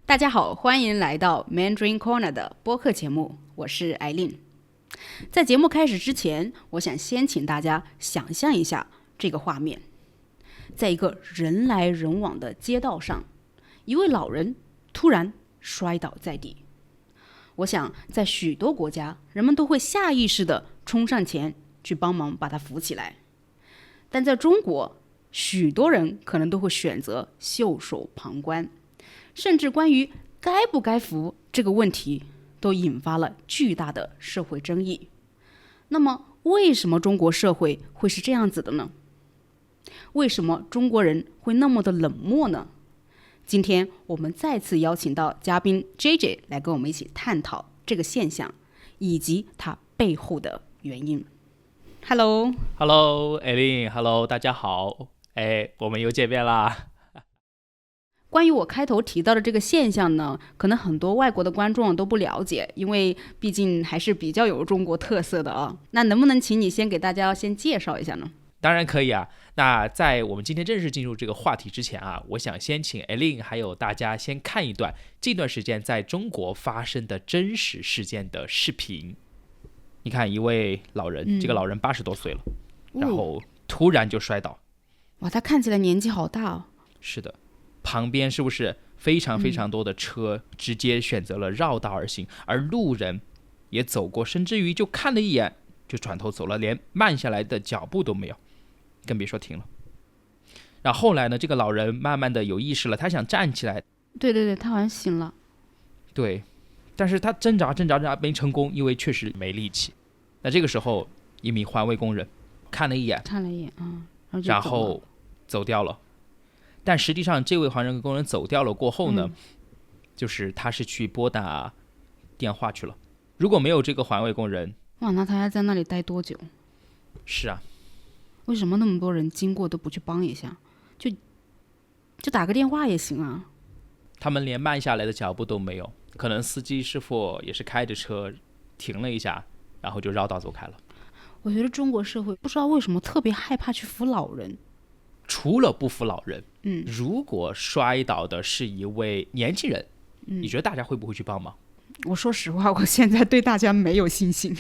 大家好，歡迎來到 Mandarin Corner 的播客節目，我是艾琳。在節目開始之前，我想先請大家想象一下這個畫面。在一個人來人往的街道上，一位老人突然摔倒在地。我想在許多國家，人們都會下意識地衝上前去幫忙把他扶起來。但在中國，許多人可能都會選擇袖手旁觀，甚至關於該不該扶這個問題都引發了巨大的社會爭議。那麼為什麼中國社會會是這樣子的呢？為什麼中國人會那麼的冷漠呢？今天我們再次邀請到嘉賓 JJ 來跟我們一起探討這個現象以及它背後的原因。Hello， 艾琳 ，Hello， 大家好，我們又見面啦。關於我開頭提到的這個現象呢，可能很多外國的觀眾都不了解，因為畢竟還是比較有中國特色的啊。那能不能請你先給大家先介紹一下呢？當然可以啊。那在我們今天正式進入這個話題之前啊，我想先請艾琳還有大家先看一段近段時間在中國發生的真實事件的視頻。你看，一位老人，這個老人80多歲了，然後突然就摔倒。哇，他看起来年紀好大哦。是的，旁邊是不是非常非常多的車直接選擇了繞道而行，而路人也走過，甚至於就看了一眼就轉頭走了，連慢下來的腳步都沒有，更別說停了。然後後來呢，這個老人慢慢的有意識了，他想站起來。對，他好像醒了。对，但是他掙扎沒成功，因為確實沒力氣。那這個時候，一名環衛工人看了一眼，然後走掉了。但實際上，這位環衛工人走掉了過後呢，就是他是去撥打電話去了。如果沒有這個環衛工人，哇，那他還在那裡待多久？是啊，為什麼那麼多人經過都不去幫一下？就打個電話也行啊。他們連慢下來的腳步都沒有，可能司機師傅也是開着車停了一下，然後就繞道走開了。我覺得中國社會不知道為什麼特別害怕去扶老人。除了不扶老人，如果摔倒的是一位年輕人，你覺得大家會不會去幫忙？我說實話，我現在對大家沒有信心。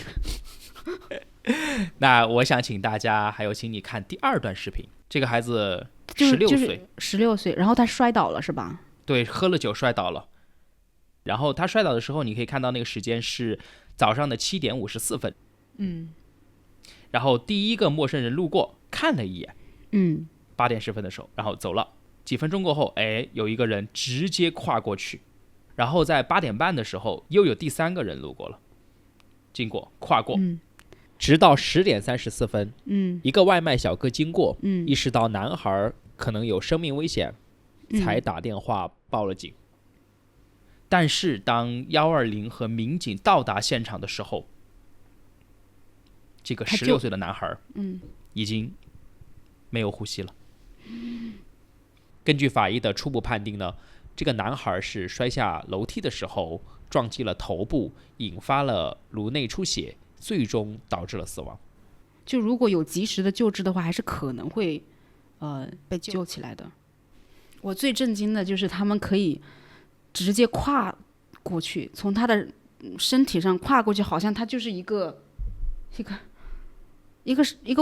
那我想請大家還有請你看第二段視頻。這個孩子16歲，16歲，然後他摔倒了是吧？對，喝了酒摔倒了。然後他摔倒的時候，你可以看到那個時間是早上的7點54分。然後第一個陌生人路過看了一眼，8點10分的時候，然後走了。幾分鐘過後，有一個人直接跨過去。然後在8點半的時候，又有第三個人路過了，經過跨過，直到10點34分，一個外賣小哥經過，意識到男孩可能有生命危險，才打電話報了警。但是當120和民警到達現場的時候，這個16歲的男孩已經沒有呼吸了。根據法醫的初步判定呢，這個男孩是摔下樓梯的時候撞擊了頭部，引發了顱內出血，最終導致了死亡。就如果有及時的救治的話，還是可能會被救起來的。我最震驚的就是他们可以直接跨過去，從他的身體上跨過去，好像他就是一個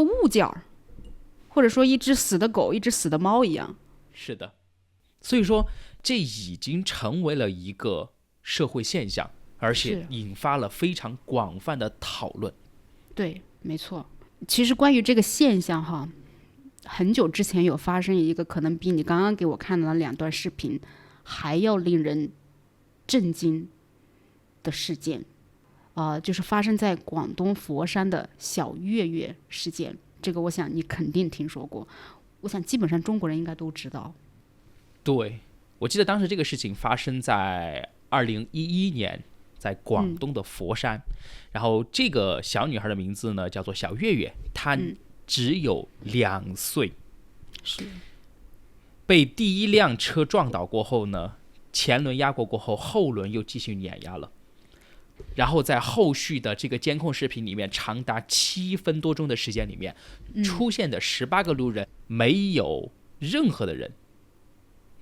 物件，或者說一只死的狗，一只死的貓一樣。是的，所以說這已經成為了一個社會現象，而且引發了非常廣泛的討論。對，沒錯。其實關於這個現象哈，很久之前有發生一個可能比你剛剛給我看的那2段視頻還要令人震驚的事件，就是發生在廣東佛山的小月月事件。這個我想你肯定聽說過，我想基本上中國人應該都知道。對，我記得當時這個事情發生在2011年，在廣東的佛山。然後這個小女孩的名字呢叫做小月月，她只有2歲。是。被第一輛車撞倒過後呢，前輪壓過過後，後輪又繼續碾壓了。然後在後續的這個監控視頻裡面，長達7分多鐘的時間裡面，出現的18個路人，沒有任何的人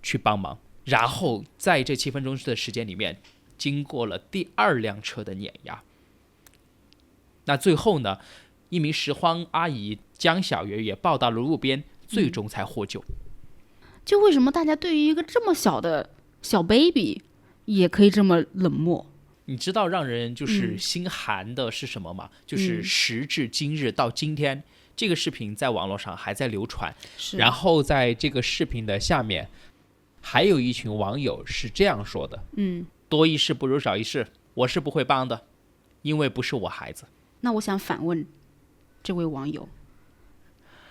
去幫忙，然後在這7分鐘的時間裡面，經過了第2輛車的碾壓。那最後呢，一名拾荒阿姨將小爺爺抱到了路邊，最終才獲救。就為什麼大家對于一個這麼小的小 baby 也可以這麼冷漠？你知道讓人就是心寒的是什麼嗎？就是時至今日到今天，這個視頻在網絡上還在流傳。然後在這個視頻的下面，還有一群網友是這樣說的：多一事不如少一事，我是不會幫的，因為不是我孩子。那我想反問這位網友，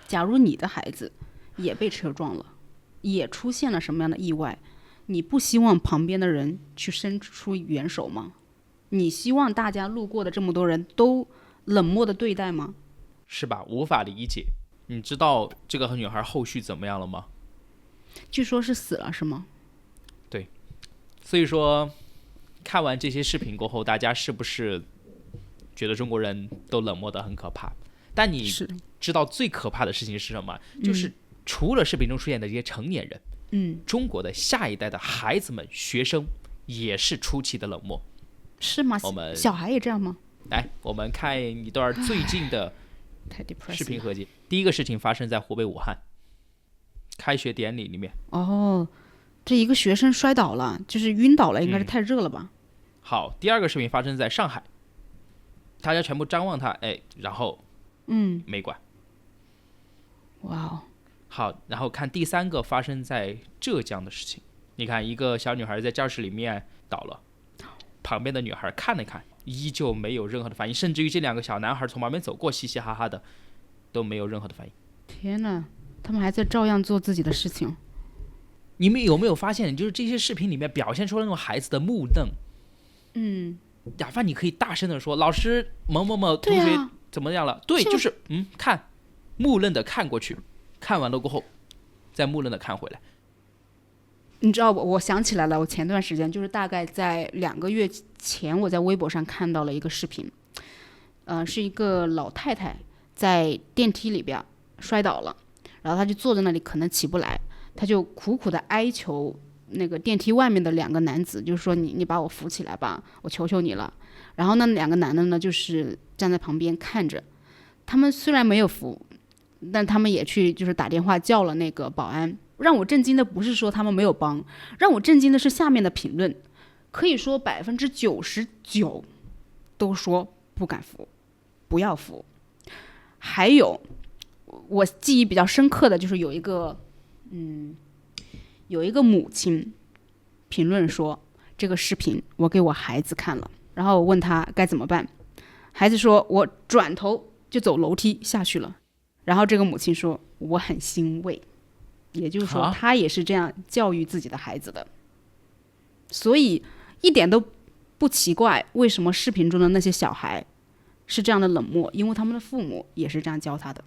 假如你的孩子也被車撞了，也出現了什麼樣的意外，你不希望旁邊的人去伸出援手嗎？你希望大家路過的這麼多人都冷漠的對待嗎？是吧？無法理解。你知道這個女孩後續怎麼樣了嗎？據說是死了，是嗎？對。所以說看完這些視頻過後，大家是不是覺得中国人都冷漠的很可怕？但你知道最可怕的事情是什麼？就是除了视頻中出现的这些成年人，中国的下一代的孩子们、学生也是出奇的冷漠。是吗？小孩也这样吗？来，我们看一段最近的视频合集。第一个事情发生在湖北武汉开学典礼里面。哦，这一个学生摔倒了，就是晕倒了，应该是太热了吧？好，第二个视频发生在上海，大家全部张望他，哎，然后没管。哇哦。好，然后看第三个发生在浙江的事情。你看，一个小女孩在教室里面倒了，旁边的女孩看了看，依旧没有任何的反应，甚至于这2个小男孩从旁边走過，嘻嘻哈哈的，都沒有任何的反應。天哪，他們還在照樣做自己的事情。你們有沒有發現，就是這些視頻裡面表現出了那種孩子的木讷？哪怕你可以大聲的說，老師某某某同學怎麼樣了？對，就是看，木讷的看過去，看完了過後，再木讷的看回來。你知道我想起來了，我前段時間就是大概在2個月前，我在微博上看到了一個視頻，是一個老太太在電梯裡邊摔倒了，然後她就坐在那裡，可能起不來，她就苦苦的哀求那個電梯外面的2個男子，就是說你把我扶起來吧，我求求你了。然後那2個男的呢，就是站在旁邊看着，他們雖然沒有扶，但他們也去就是打電話叫了那個保安。讓我震驚的不是說他們沒有幫，讓我震驚的是下面的評論，可以說99%都說不敢扶，不要扶。還有我記憶比較深刻的就是有一個母親評論說，這個視頻我給我孩子看了，然後我問他該怎麼辦，孩子說我轉頭就走樓梯下去了，然後這個母親說我很欣慰。也就是說他也是這樣教育自己的孩子的，所以一點都不奇怪為什麼視頻中的那些小孩是這樣的冷漠，因為他們的父母也是這樣教他的。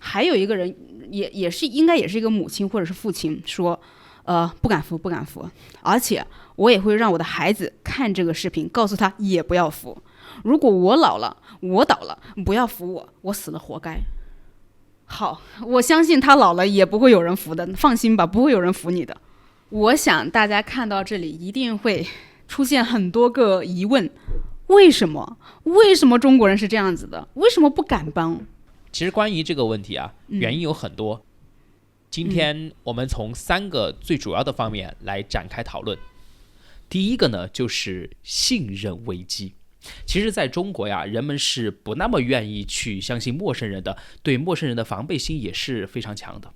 還有一個人也是應該也是一個母親或者是父親說不敢扶不敢扶，而且我也會讓我的孩子看這個視頻，告訴他也不要扶，如果我老了我倒了不要扶我，我死了活該。好，我相信他老了也不會有人扶的，放心吧，不會有人扶你的。我想大家看到這裡一定會出現很多個疑問，為什麼中國人是這樣子的？為什麼不敢幫？其實關於這個問題啊，原因有很多。今天我們從3個最主要的方面來展開討論。第一個呢，就是信任危機。其實在中國呀，人們是不那麼願意去相信陌生人的，對陌生人的防備心也是非常強的。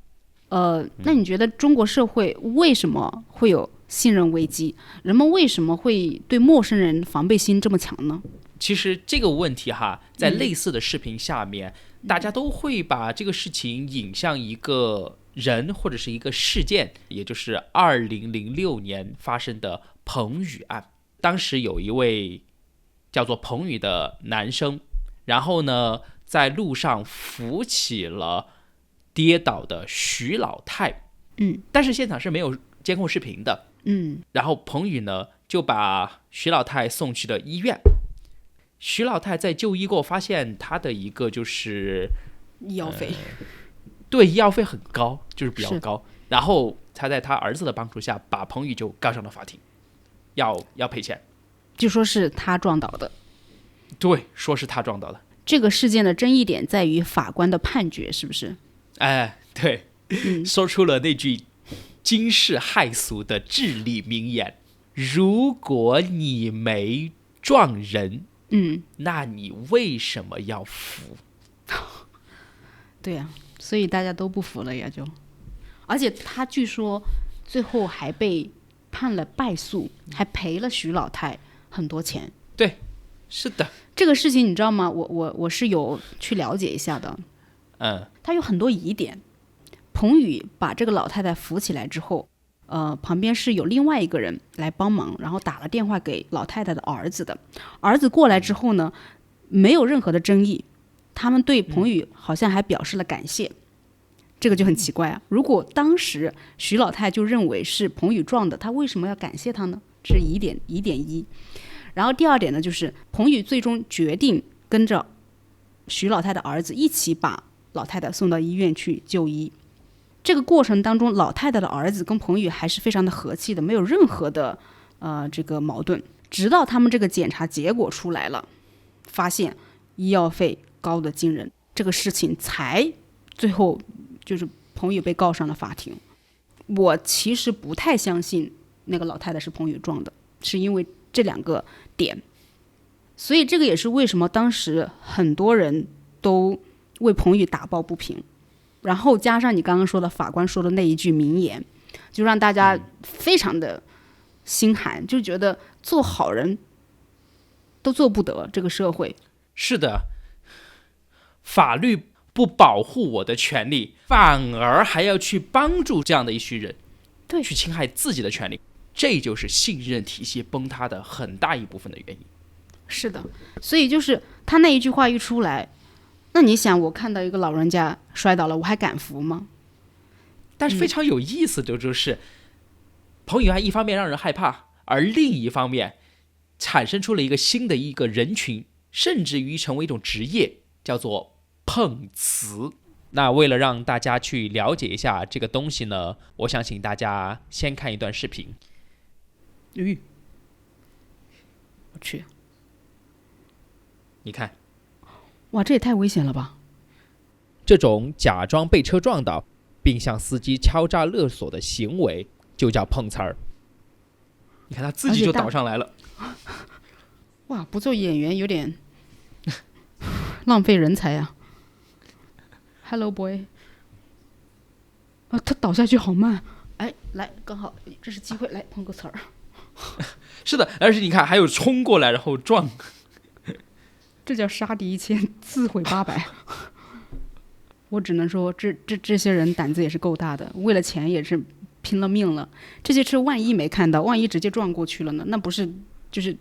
那你覺得中國社會為什麼會有信任危機？人們為什麼會對陌生人防備心這麼強呢？其實這個問題哈，在類似的視頻下面，大家都會把這個事情引向一個人或者是一個事件，也就是2006年發生的彭宇案。當時有一位叫做彭宇的男生，然後呢，在路上扶起了跌倒的徐老太，但是現場是沒有監控視頻的，然後彭宇呢就把徐老太送去了醫院。徐老太在就醫過，發現他的一個就是醫藥費，對，醫藥費很高，就是比較高。然後他在他兒子的幫助下，把彭宇就告上了法庭，要賠錢，就說是他撞倒的。对，說是他撞倒的。這個事件的爭議點在於法官的判決，是不是？哎，對，說出了那句驚世駭俗的至理名言：如果你沒撞人，那你為什麼要服？對呀，所以大家都不服了呀，就。而且他据說最後還被判了敗訴，還賠了徐老太很多錢。对，是的。這個事情你知道嗎？我是有去了解一下的。他有很多疑點。彭宇把這個老太太扶起來之後，旁邊是有另外一個人來幫忙，然後打了電話給老太太的兒子的。兒子過來之後呢，沒有任何的爭議，他們對彭宇好像還表示了感謝。這個就很奇怪啊！如果當時徐老太就認為是彭宇撞的，他為什麼要感謝他呢？这是疑點一。然後第二點呢，就是彭宇最終決定跟着徐老太的兒子一起把老太太送到醫院去就醫。這個過程當中，老太太的兒子跟彭宇還是非常的和氣的，沒有任何的這個矛盾。直到他們這個檢查結果出來了，發現醫藥費高得驚人，這個事情才最後就是彭宇被告上了法庭。我其實不太相信那個老太太是彭宇撞的，是因为這兩個點。所以這個也是為什麼當時很多人都為彭宇打抱不平。然後加上你剛剛說的法官說的那一句名言，就讓大家非常的心寒，就覺得做好人都做不得這個社會。是的，法律不保護我的權利，反而還要去幫助這樣的一群人，對，去侵害自己的權利，這就是信任體系崩塌的很大一部分的原因。是的，所以就是他那一句話一出來，那你想，我看到一個老人家摔倒了，我還敢扶嗎？但是非常有意思的就是彭宇案一方面讓人害怕，而另一方面產生出了一個新的一個人群，甚至於成為一種職業，叫做碰瓷。那為了讓大家去了解一下這個東西呢，我想請大家先看一段視頻。我去，你看，哇，這也太危險了吧！這種假裝被車撞倒並向司機敲詐勒索的行為就叫碰瓷兒。你看他自己就倒上來了。哇，不做演員有點浪費人才啊。Hello boy， 他倒下去好慢。哎，來，剛好這是機會，來碰個瓷兒。是的，而且你看還有衝過來然後撞。這叫殺敵1,000，自毀800。我只能說，這些人膽子也是夠大的，為了錢也是拼了命了。這些車萬一沒看到，萬一直接撞過去了呢？那不是就是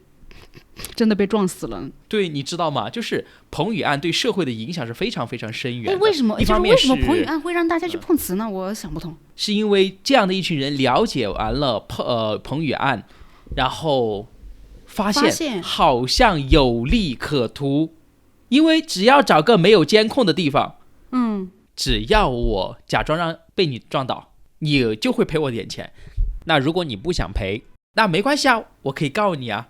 真的被撞死了？對，你知道嗎？就是彭宇案對社會的影響是非常非常深遠的。為什麼？就是為什麼彭宇案會讓大家去碰瓷呢？我想不通。是因為這樣的一群人了解完了彭宇案，然後發現好像有利可圖，因為只要找個沒有監控的地方，只要我假裝讓被你撞倒，你就會賠我點錢。那如果你不想賠，那沒關係啊，我可以告你啊。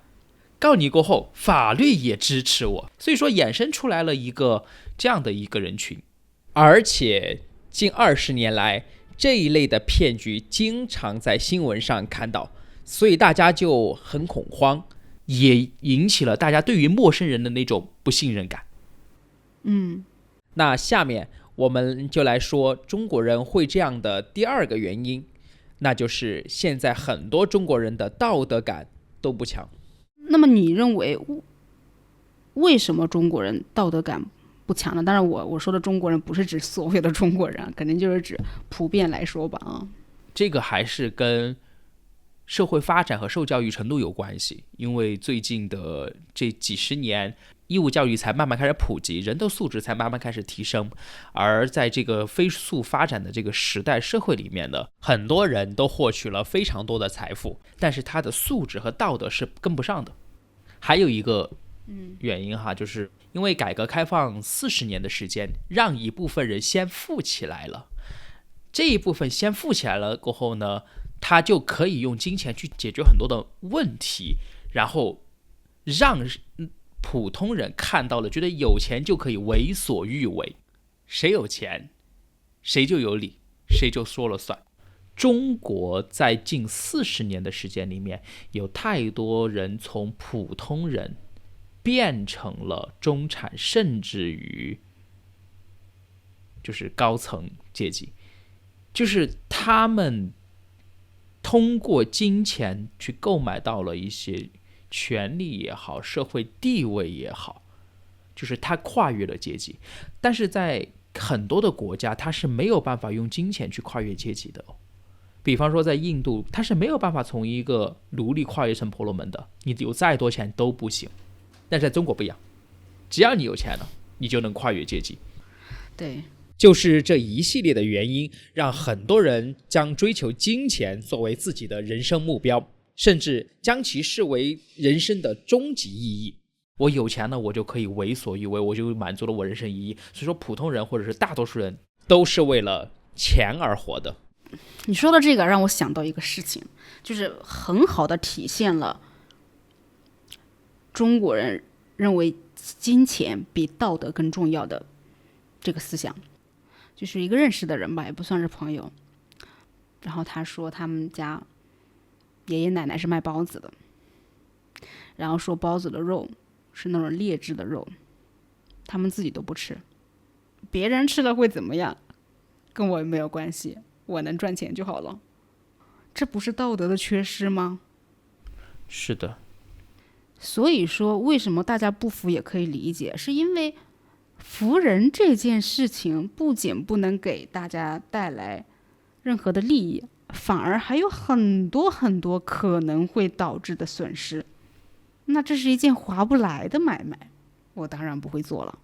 告你過後，法律也支持我，所以說衍生出來了一個這樣的一個人群。而且近20年來，這一類的騙局經常在新聞上看到，所以大家就很恐慌，也引起了大家對於陌生人的那種不信任感。那下面我們就來說中國人會這樣的第二個原因，那就是現在很多中國人的道德感都不強。那麼你認為為什麼中國人道德感不強呢？當然我說的中國人不是指所謂的中國人，肯定就是指普遍來說吧啊。這個還是跟社會發展和受教育程度有關係，因為最近的這幾十年義務教育才慢慢開始普及，人的素質才慢慢開始提升，而在這個飛速發展的這個時代社會裡面呢，很多人都獲取了非常多的財富，但是他的素質和道德是跟不上的。還有一個原因哈，就是因為改革開放40年的時間，讓一部分人先富起來了，這一部分先富起來了過後呢，他就可以用金錢去解決很多的問題，然後讓普通人看到了，觉得有錢就可以為所欲為，誰有錢誰就有理，誰就說了算。中國在近40年的時間裡面，有太多人從普通人變成了中產，甚至於就是高层階級，就是他們通過金錢去購買到了一些權利也好，社會地位也好，就是他跨越了階級。但是在很多的国家，他是没有办法用金錢去跨越階级的。比方说在印度，他是没有办法從一個奴隸跨越成婆羅門的，你有再多錢都不行。但是在中國不一樣，只要你有錢了，你就能跨越階級。对，就是這一系列的原因，讓很多人將追求金錢作為自己的人生目標，甚至將其視為人生的終極意義。我有錢了，我就可以為所欲為，我就滿足了我人生意義。所以說普通人或者是大多數人都是為了錢而活的。你說的這個讓我想到一個事情，就是很好的體現了中國人認為金錢比道德更重要的這個思想。就是一個認識的人吧，也不算是朋友，然後他說他們家爺爺奶奶是賣包子的，然後說包子的肉是那種劣質的肉，他們自己都不吃，別人吃了會怎麼樣跟我沒有關係，我能賺錢就好了。這不是道德的缺失嗎？是的。所以說為什麼大家不服也可以理解，是因為服人這件事情不僅不能給大家帶來任何的利益，反而還有很多很多可能會導致的損失。那這是一件划不來的買賣，我當然不會做了。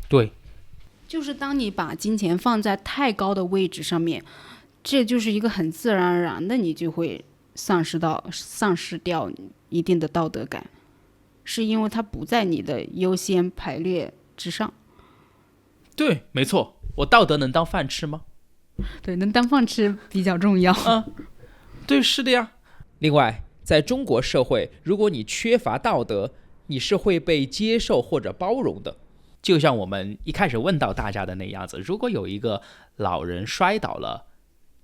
對，就是當你把金錢放在太高的位置上面，這就是一個很自然而然的，你就會喪失掉一定的道德感，是因為它不在你的優先排列之上。对，沒錯，我道德能當飯吃嗎？對，能當飯吃比較重要。對，是的呀。另外，在中國社會，如果你缺乏道德，你是會被接受或者包容的。就像我們一開始問到大家的那樣子，如果有一個老人摔倒了，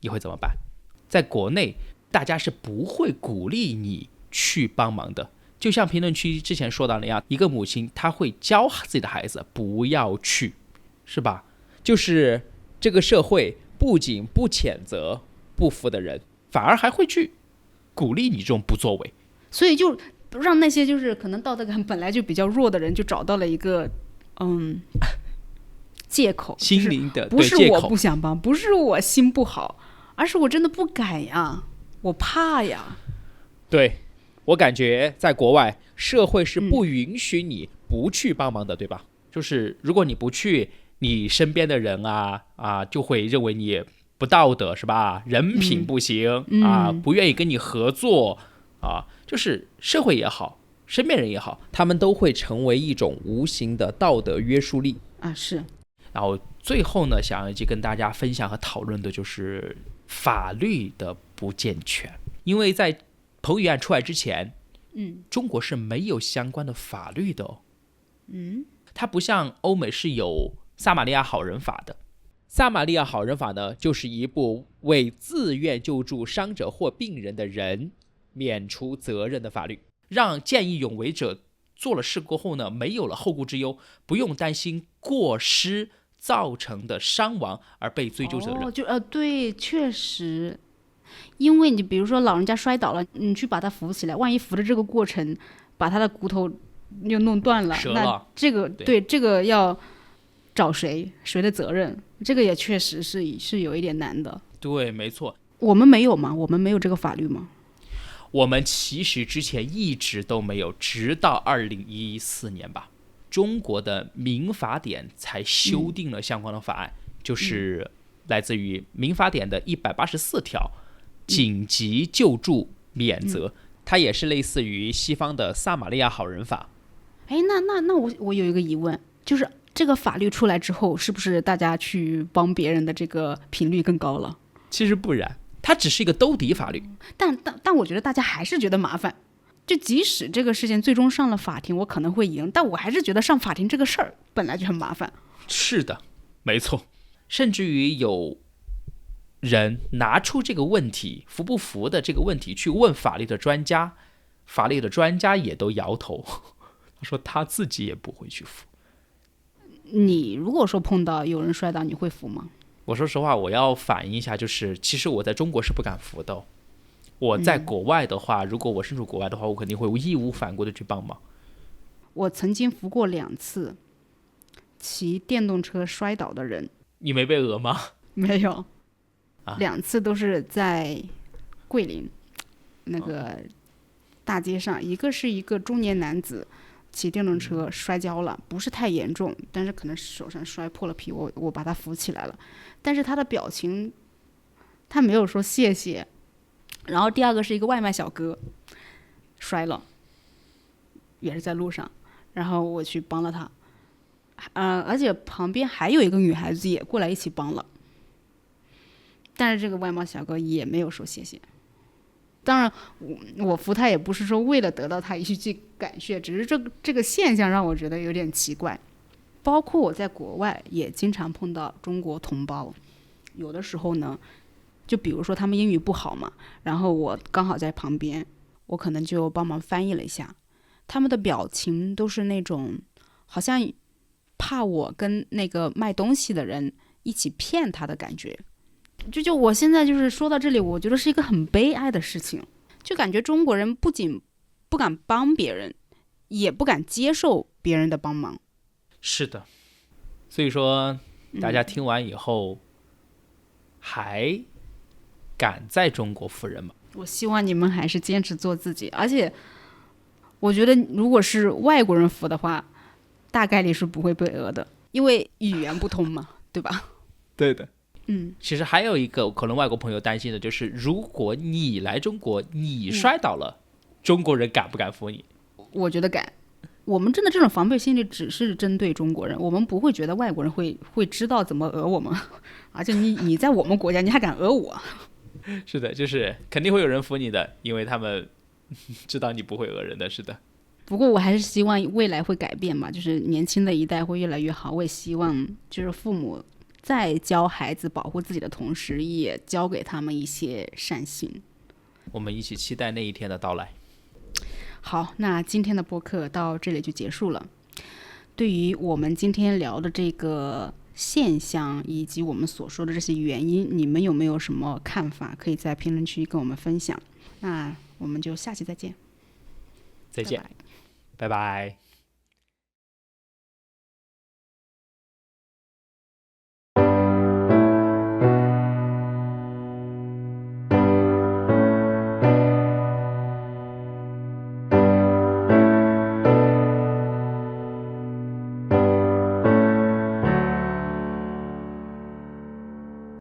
你會怎麼辦？在國內，大家是不會鼓勵你去幫忙的。就像評論區之前說到那樣，一個母親她會教自己的孩子不要去，是吧？就是這個社會不僅不譴責不服的人，反而還會去鼓勵你這種不作為，所以就讓那些就是可能道德感本來就比較弱的人，就找到了一個借口，心靈的不是我不想幫，不是我心不好，而是我真的不敢呀，我怕呀。对，我感覺在國外社會是不允許你不去幫忙的，對吧？就是如果你不去，你身邊的人就會認為你不道德，是吧？人品不行不願意跟你合作就是社會也好，身邊人也好，他們都會成為一種無形的道德約束力是。然後最後呢，想要跟大家分享和討論的就是法律的不健全。因為在彭宇案出來之前，中國是沒有相關的法律的它不像歐美是有撒瑪利亞好人法的。撒瑪利亞好人法呢，就是一部為自願救助傷者或病人的人免除責任的法律，讓見義勇為者做了事過後呢，沒有了後顧之憂，不用擔心過失造成的傷亡而被追究責任。對，確實，因為你比如說老人家摔倒了，你去把他扶起來，萬一扶的這個過程把他的骨頭又弄斷了，折了，那這個對這個要找誰的責任？這個也確實是有一點難的。對，沒錯。我們沒有嗎？我們沒有這個法律嗎？我們其實之前一直都沒有，直到2014年吧，中國的民法典才修訂了相關的法案，就是來自於民法典的184條，緊急救助免責，它也是類似於西方的撒瑪利亞好人法。那我有一個疑問，就是這個法律出來之後，是不是大家去幫別人的這個頻率更高了？其實不然，它只是一個兜底法律。但我覺得大家還是覺得麻煩。就即使这個事情最終上了法庭，我可能會贏，但我還是覺得上法庭這個事兒本來就很麻煩。是的，沒錯。甚至於有人拿出這個問題服不服的這個問題去問法律的專家，法律的專家也都搖頭，他說他自己也不會去服。你如果說碰到有人摔倒，你會服嗎？我說實話，我要反映一下，就是其實我在中國是不敢服的。我在國外的話，如果我身處國外的話，我肯定會義無反顧的去幫忙。我曾經服過2次騎電動車摔倒的人。你沒被訛嗎？沒有，2次都是在桂林那個大街上，一個是一個中年男子騎電動車摔跤了，不是太嚴重，但是可能手上摔破了皮，我把他扶起来了，但是他的表情，他没有說謝謝。然後第二個是一個外賣小哥摔了，也是在路上，然後我去幫了他，而且旁邊還有一個女孩子也過來一起幫了，但是這個外賣小哥也沒有說謝謝。當然我扶他也不是說為了得到他一句感謝，只是這個現象讓我覺得有點奇怪。包括我在國外也經常碰到中國同胞，有的時候呢，就比如說他們英語不好嘛，然後我剛好在旁邊，我可能就幫忙翻譯了一下，他們的表情都是那種好像怕我跟那個賣東西的人一起騙他的感覺。就我現在就是說到這裡，我覺得是一個很悲哀的事情，就感覺中國人不僅不敢幫別人，也不敢接受別人的幫忙。是的，所以說大家聽完以後，還敢在中國扶人嗎？我希望你們還是堅持做自己，而且我覺得如果是外國人扶的話，大概率是不會被訛的，因為語言不通嘛，对吧？對的。其實還有一個可能外國朋友擔心的就是，如果你來中國，你摔倒了，中國人敢不敢扶你？我覺得敢。我們真的這種防備心理只是針對中國人，我們不會覺得外國人會知道怎麼訛我們，而且你在我們國家你還敢訛我？是的，就是肯定會有人扶你的，因為他們知道你不會訛人的。是的。不過我還是希望未來会改變嘛，就是年輕的一代會越來越好。我也希望就是父母在教孩子保護自己的同時，也教給他們一些善心。我們一起期待那一天的到來。好，那今天的播客到這裡就結束了。對於我們今天聊的這個現象以及我們所說的這些原因，你們有沒有什麼看法？可以在評論區跟我們分享。那我們就下期再見。再見，拜拜。